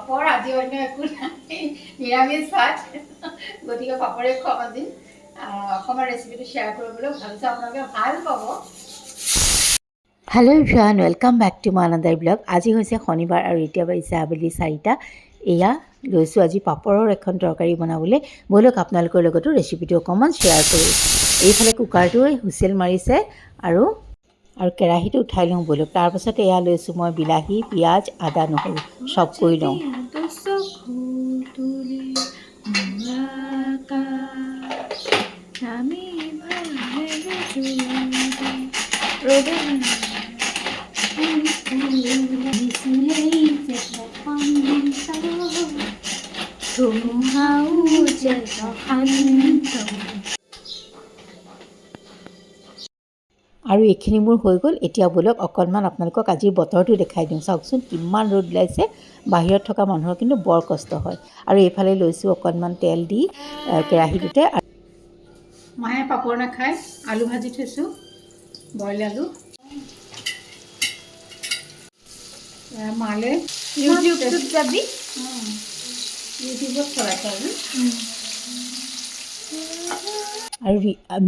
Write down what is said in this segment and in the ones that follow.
পাপড় আজি অন্য একো নাই নিৰামিষ ভাত গতিকে পাপড়ে খুৱাম আজি অকণমান ৰেচিপিটো শ্বেয়াৰ কৰিবলৈ ভাবিছোঁ আপোনালোকে ভাল পাব। Hello' everyone, welcome back to my another blog. আজি হৈছে শনিবাৰ আৰু এতিয়া বাজিছে আবেলি 4টা। এয়া লৈছোঁ আজি পাপৰৰ এখন তৰকাৰী বনাবলৈ। ব'লক আপোনালোকৰ লগতো ৰেচিপিটো অকণমান শ্বেয়াৰ কৰোঁ। এইফালে কুকাৰটোৱে হুইচেল মাৰিছে আৰু কেৰাহীটো উঠাই লওঁ ব'লক। তাৰপাছত এয়া লৈছোঁ মই বিলাহী, পিঁয়াজ, আদা, নহৰু চব কৰি লওঁ। আৰু এইখিনি মোৰ হৈ গ'ল। এতিয়া ব'লক অকণমান আপোনালোকক আজিৰ বতৰটো দেখাই দিওঁ। চাওকচোন কিমান ৰ'দ ওলাইছে, বাহিৰত থকা মানুহৰ কিন্তু বৰ কষ্ট হয়। আৰু এইফালে লৈছোঁ অকণমান তেল দি কেৰাহীটোতে। মায়ে পাপৰ নাখায়, আলু ভাজি থৈছোঁ, বইল আলু। মালে ইউটিউবত যাবি, ইউটিউবত চলাইছে আজি। আৰু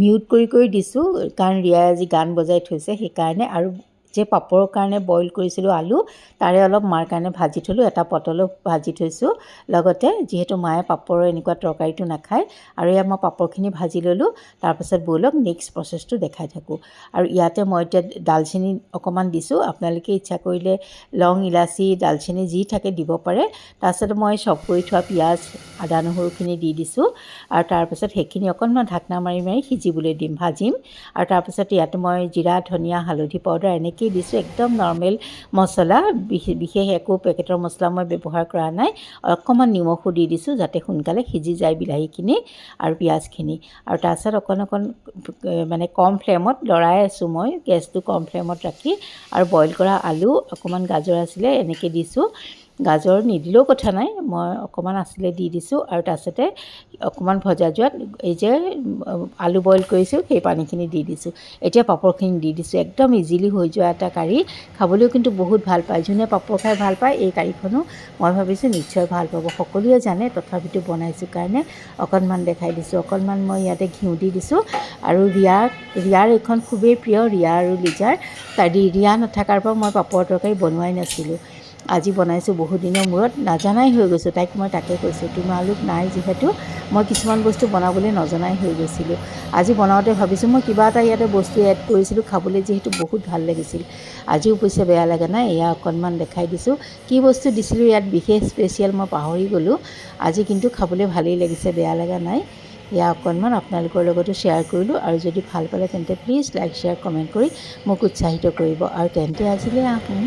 মিউট কৰি দিছোঁ কাৰণ ৰিয়াই আজি গান বজাই থৈছে সেইকাৰণে। আৰু যে পাপৰৰ কাৰণে বইল কৰিছিলোঁ আলু, তাৰে অলপ মাৰ কাৰণে ভাজি থ'লোঁ, এটা পটলো ভাজি থৈছোঁ লগতে, যিহেতু মায়ে পাপৰৰ এনেকুৱা তৰকাৰীটো নাখায়। আৰু এয়া মই পাপৰখিনি ভাজি ল'লোঁ। তাৰপাছত ব'লক নেক্সট প্ৰচেছটো দেখাই থাকোঁ। আৰু ইয়াতে মই এতিয়া ডালচেনি অকণমান দিছোঁ। আপোনালোকে ইচ্ছা কৰিলে লং, ইলাচি, ডালচেনি যি থাকে দিব পাৰে। তাৰপাছত মই চপ কৰি থোৱা পিঁয়াজ, আদা, নহৰুখিনি দি দিছোঁ। আৰু তাৰপাছত সেইখিনি অকণমান ঢাকনা মাৰি সিজিবলৈ দিম, ভাজিম। আৰু তাৰপিছত ইয়াতে মই জিৰা, ধনিয়া, হালধি পাউডাৰ এনেকৈয়ে দিছোঁ। একদম নৰ্মেল মছলা, বিশেষ একো পেকেটৰ মছলা মই ব্যৱহাৰ কৰা নাই। অকণমান নিমখো দি দিছোঁ যাতে সোনকালে সিজি যায় বিলাহীখিনি আৰু পিঁয়াজখিনি। আৰু তাৰপিছত অকণ মানে কম ফ্লেমত লৰাই আছোঁ মই, গেছটো কম ফ্লেমত ৰাখি। আৰু বইল কৰা আলু, অকণমান গাজৰ আছিলে এনেকৈ দিছোঁ। গাজৰ নিদিলেও কথা নাই, মই অকণমান আছিলে দি দিছোঁ। আৰু তাৰপিছতে অকণমান ভজা যোৱাত এই যে আলু বইল কৰিছোঁ সেই পানীখিনি দি দিছোঁ। এতিয়া পাপৰখিনি দি দিছোঁ। একদম ইজিলি হৈ যোৱা এটা কাৰী, খাবলৈও কিন্তু বহুত ভাল পায়। যোনে পাপৰ খাই ভাল পায় এই কাৰীখনো মই ভাবিছোঁ নিশ্চয় ভাল পাব। সকলোৱে জানে, তথাপিতো বনাইছোঁ কাৰণে অকণমান দেখাই দিছোঁ। অকণমান মই ইয়াতে ঘিউ দি দিছোঁ। আৰু ৰিয়াৰ এইখন খুবেই প্ৰিয়, ৰিয়া আৰু লিজাৰ। ৰিয়া নাথাকাৰ পৰা মই পাপৰ তৰকাৰী বনোৱাই নাছিলোঁ। আজি বনাইছোঁ বহুত দিনৰ মূৰত, নাজানাই হৈ গৈছোঁ। তাইক মই তাকে কৈছোঁ, তোমালোক নাই যিহেতু মই কিছুমান বস্তু বনাবলৈ নজনাই হৈ গৈছিলোঁ। আজি বনাওঁতে ভাবিছোঁ মই কিবা এটা ইয়াতে বস্তু এড কৰিছিলোঁ, খাবলৈ যিহেতু বহুত ভাল লাগিছিল। আজিও পইচা বেয়া লগা নাই। এয়া অকণমান দেখাই দিছোঁ কি বস্তু দিছিলোঁ ইয়াত, বিশেষ স্পেচিয়েল মই পাহৰি গ'লোঁ। আজি কিন্তু খাবলৈ ভালেই লাগিছে, বেয়া লগা নাই। এয়া অকণমান আপোনালোকৰ লগতো শ্বেয়াৰ কৰিলোঁ। আৰু যদি ভাল পালে তেন্তে প্লিজ লাইক, শ্বেয়াৰ, কমেণ্ট কৰি মোক উৎসাহিত কৰিব। আৰু তেন্তে আজিলৈ আহোঁ।